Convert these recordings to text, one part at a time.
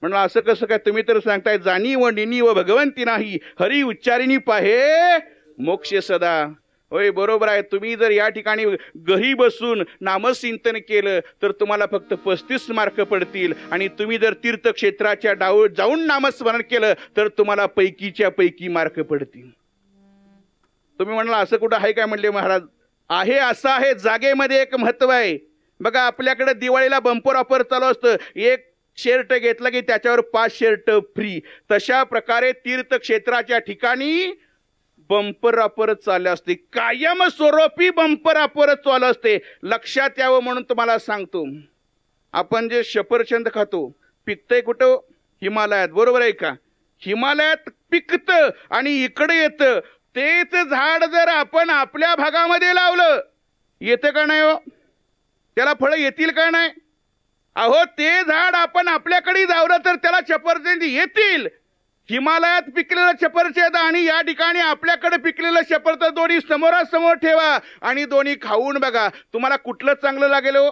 म्हणलं असं कसं काय, तुम्ही तर सांगताय जाणी व निनी व भगवंती नाही, हरी उच्चारिणी पाहे मोक्ष सदा. होय बरोबर आहे. तुम्ही जर या ठिकाणी घरी बसून नामचिंतन केलं तर तुम्हाला फक्त 35 मार्क पडतील, आणि तुम्ही जर तीर्थक्षेत्राच्या जाऊन नामस्मरण केलं तर तुम्हाला पैकीच्या पैकी मार्क पडतील. तुम्ही म्हणाला असं कुठं आहे काय? म्हणले महाराज आहे, असं आहे. जागेमध्ये एक महत्व आहे. बघा आपल्याकडे दिवाळीला बंपर ऑफर चालू असतं, एक शर्ट घेतला की त्याच्यावर 5 शर्ट फ्री. तशा प्रकारे तीर्थक्षेत्राच्या ठिकाणी बंपर ऑफर चालू असते, कायम स्वरूपी बंपर ऑफर चालू असते. लक्षात यावं म्हणून तुम्हाला सांगतो. आपण जे सफरचंद खातो पिकतंय कुठं? हिमालयात. बरोबर आहे का? हिमालयात पिकतं आणि इकडे येतं. तेच झाड जर आपण आपल्या भागामध्ये लावलं येतं का नाही हो? त्याला फळं येतील का नाही? अहो ते झाड आपण आपल्याकडे लावलं तर त्याला सफरचंद येतील. हिमालयात पिकलेलं सफरचंद आणि या ठिकाणी आपल्याकडे पिकलेलं सफरचंद दोन्ही समोरासमोर ठेवा आणि दोन्ही खाऊन बघा, तुम्हाला कुठलं चांगलं लागेल हो?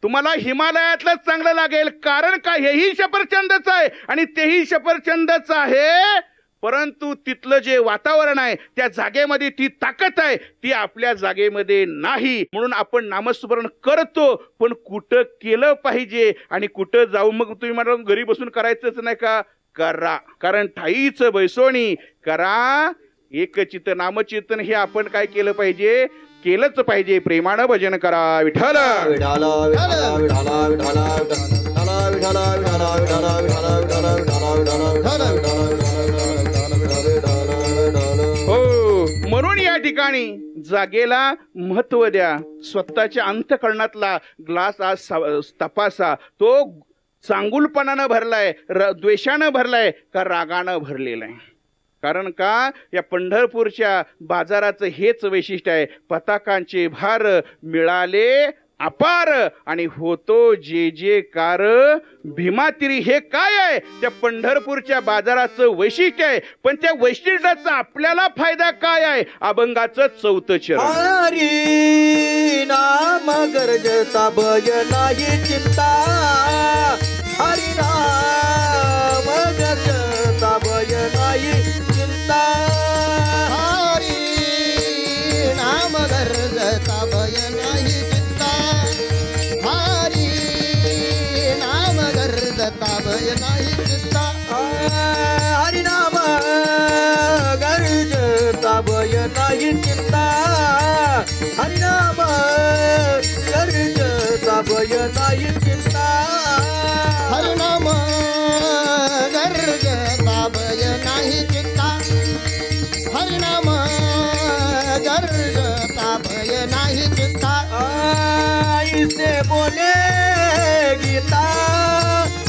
तुम्हाला हिमालयातलंच चांगलं लागेल. कारण का? हेही सफरचंदच आहे आणि तेही सफरचंदच आहे, परंतु तिथलं जे वातावरण आहे त्या जागेमध्ये ती ताकद आहे, ती आपल्या जागेमध्ये नाही. म्हणून आपण नामस्मरण करतो, पण कुठं केलं पाहिजे आणि कुठं जाऊन मग तुम्ही मला घरी बसून करायचंच नाही का? करा. कारण ठाईच बैसोणी करा एकचित्त नामचिंतन हे आपण काय केलं पाहिजे? केलंच पाहिजे. प्रेमानं भजन करा. विठ्ठल विठाला विठाला विठाला विठाला विठाला विठाला विठाला विठाला विठाला विठाला विठाला विठाला विठाला विठाला. हो, म्हणून या ठिकाणी जागेला महत्व द्या. स्वतःच्या अंतःकरणातला ग्लास आज तपासा. तो चांगुलपणानं भरलाय, द्वेषानं भरलाय का रागानं भरलेला आहे? कारण का? या पंढरपूरच्या बाजाराचं हेच वैशिष्ट्य आहे. पताकांचे भार मिळाले अपार आणि होतो जे जे कार भीमातिरी. हे काय आहे? त्या पंढरपूरच्या बाजाराचं वैशिष्ट्य आहे. पण त्या वैशिष्ट्याचा आपल्याला फायदा काय आहे? अभंगाचं 4थं चरण. हरी नाम गरजता भजनाही चिंता. हरी नाम गरजता भजनाही चिंता. हरी नाम गरजता भजनाही चिंता. हरी नाम गरजता भजनाही चिंता. हरी नाम गरजता भजनाही चिंता. हरी नाम गरजता भजनाही चिंता. हरिनाम गरजता भजनाही चिंता. हरिनाम गरजता भजनाही चिंता. ऐसे बोले गीता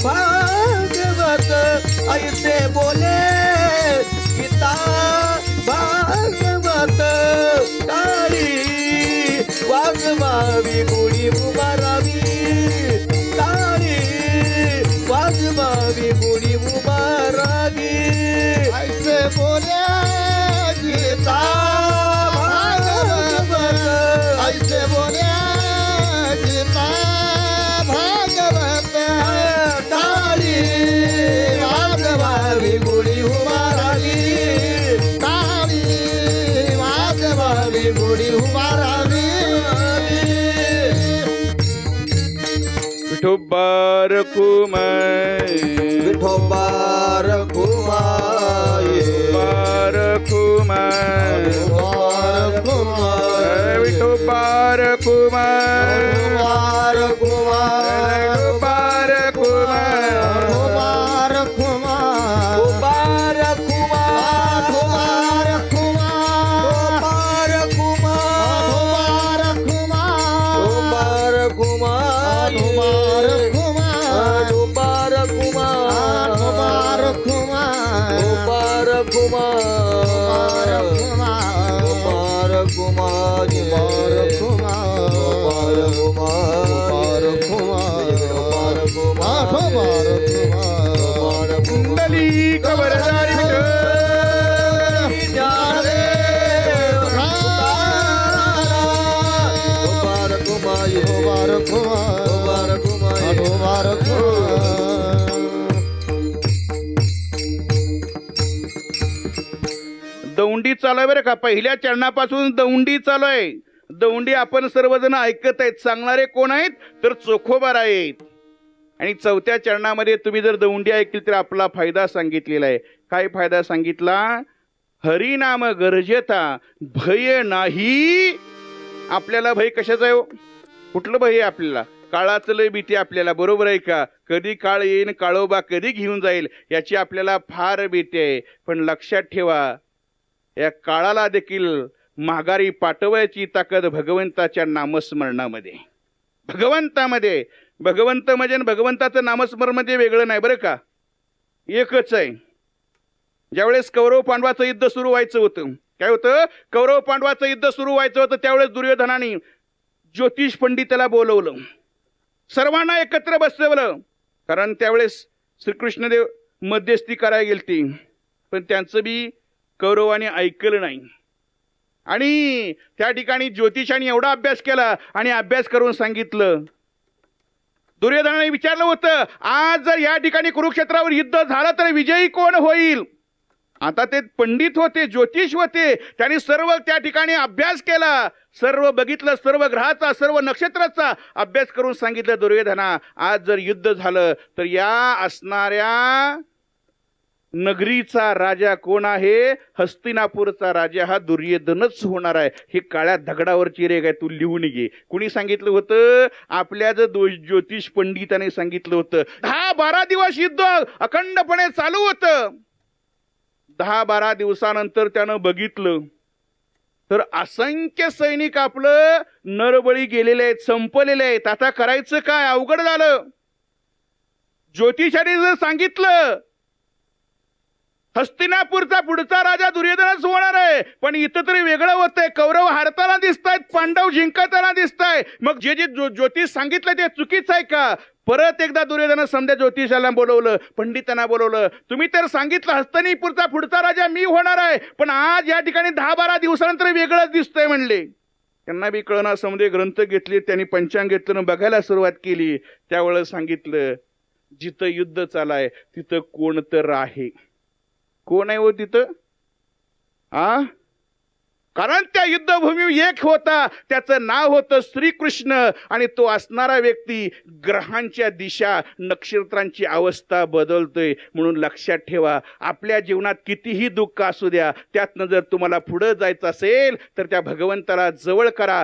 भागवत. ऐसे बोले गीता भागवत. काळी वाजवावी गुढी उभारावी. काळी वाजवावी गुढी उभारावी. ऐसे बोले गीता भागवत. ऐसे बोले गीता भागवत. काळी वाजवावी गुढी उभारावी. काळी वाजवावी गुढी उभारावी. विठोबार कुमार विठोबार कुमाये. बार कुमार वार कुमार विठोबार कुमार वार कुमार विठोबार कुमार वार कुमार बार कुमार वार कुमार बार कुमार वार कुमार बार कुमार वार कुमार बार कुमार वार कुमार बार कुमार वार कुमार बार कुमार वार कुमार बार कुमार वार कुमार बार कुमार आठो वार कुमार कुंडली कबरदारी वार कुमार वार कुमार चालू आहे बरं का. पहिल्या चरणापासून दौंडी चालू आहे. दौंडी आपण सर्वजण ऐकत आहेत. सांगणारे कोण आहेत तर चोखोबार आहेत. आणि चौथ्या चरणामध्ये तुम्ही जर दौंडी ऐकली तर आपला फायदा सांगितलेला आहे. काय फायदा सांगितला? हरिनाम गरजेता भय नाही. आपल्याला भय कशाचा आहे हो? कुठलं भय आहे आपल्याला? काळाचं लय भीती आपल्याला, बरोबर आहे का? कधी काळ येईन, काळोबा कधी घेऊन जाईल याची आपल्याला फार भीती आहे. पण लक्षात ठेवा, या काळाला देखील माघारी पाठवायची ताकद भगवंताच्या नामस्मरणामध्ये, भगवंतामध्ये. भगवंत म्हणजे भगवंताचं नामस्मरण म्हणजे वेगळं नाही बरं का, एकच आहे. ज्यावेळेस कौरव पांडवाचं युद्ध सुरू व्हायचं होतं, काय होतं? कौरव पांडवाचं युद्ध सुरू व्हायचं होतं. त्यावेळेस दुर्योधनाने ज्योतिष पंडिताला बोलवलं, सर्वांना एकत्र बसवलं. कारण त्यावेळेस श्रीकृष्णदेव मध्यस्थी करायला गेलती, पण त्यांचं बी कौरवाने ऐकलं नाही. आणि त्या ठिकाणी ज्योतिषाने एवढा अभ्यास केला आणि अभ्यास करून सांगितलं. दुर्योधनाने विचारलं होतं, आज जर या ठिकाणी कुरुक्षेत्रावर युद्ध झालं तर विजयी कोण होईल? आता ते पंडित होते, ज्योतिष होते. त्यांनी सर्व त्या ठिकाणी अभ्यास केला, सर्व बघितलं, सर्व ग्रहाचा, सर्व नक्षत्राचा अभ्यास करून सांगितलं, दुर्योधना, आज जर युद्ध झालं तर या असणाऱ्या नगरीचा राजा कोण आहे? हस्तिनापूरचा राजा हा दुर्योधनच होणार आहे. हे काळ्या दगडावरची रेघ आहे, तू लिहून घे. कुणी सांगितलं होतं? आपल्या ज्योतिष पंडिताने सांगितलं होतं. 10-12 दिवस युद्ध अखंडपणे चालू होतं. 10-12 दिवसानंतर त्यानं बघितलं तर असंख्य सैनिक आपलं नरबळी गेलेले आहेत, संपलेले आहेत. आता करायचं काय? अवघड झालं. ज्योतिषाने जर सांगितलं हस्तिनापूरचा पुढचा राजा दुर्योधनच होणार आहे, पण इथं तरी वेगळं होतंय. कौरव हारताना दिसतायत, पांडव जिंकताना दिसताय. मग जे जे ज्योतिष सांगितलं ते चुकीचं आहे का? परत एकदा दुर्योधन समजा ज्योतिषाला बोलवलं, पंडितांना बोलवलं. तुम्ही तर सांगितलं हस्तिनापूरचा पुढचा राजा मी होणार आहे, पण आज या ठिकाणी 10-12 दिवसानंतर वेगळंच दिसतंय म्हणले. त्यांना बी कळना. समजे ग्रंथ घेतले, त्यांनी पंचांग घेतलं, बघायला सुरुवात केली. त्यावेळेस सांगितलं, जिथं युद्ध चालाय तिथं कोण तर आहे. कोण आहे हो तिथं? कारण त्या युद्धभूमी एक होता, त्याचं नाव होतं श्रीकृष्ण. आणि तो असणारा व्यक्ती ग्रहांच्या दिशा, नक्षत्रांची अवस्था बदलतोय. म्हणून लक्षात ठेवा, आपल्या जीवनात कितीही दुःख असू द्या, त्यातनं जर तुम्हाला पुढे जायचं असेल तर त्या भगवंताला जवळ करा.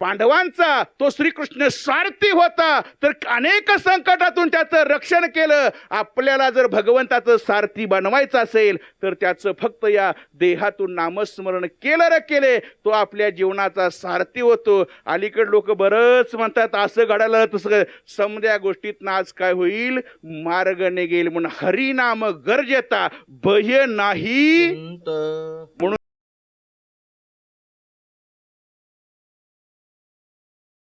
पांडवांचा तो श्रीकृष्ण सारथी होता, तर अनेक संकटातून त्याचं रक्षण केलं. आपल्याला जर भगवंताचं सारथी बनवायचं असेल तर त्याचं फक्त या देहातून नामस्मरण केलं रे केले, तो आपल्या जीवनाचा सारथी होतो. अलीकडे लोक बरंच म्हणतात असं घडायला तसं. समद्या गोष्टीत आज काय होईल? मार्ग निघेल. म्हणून हरिनाम गरजेता भय नाही. म्हणून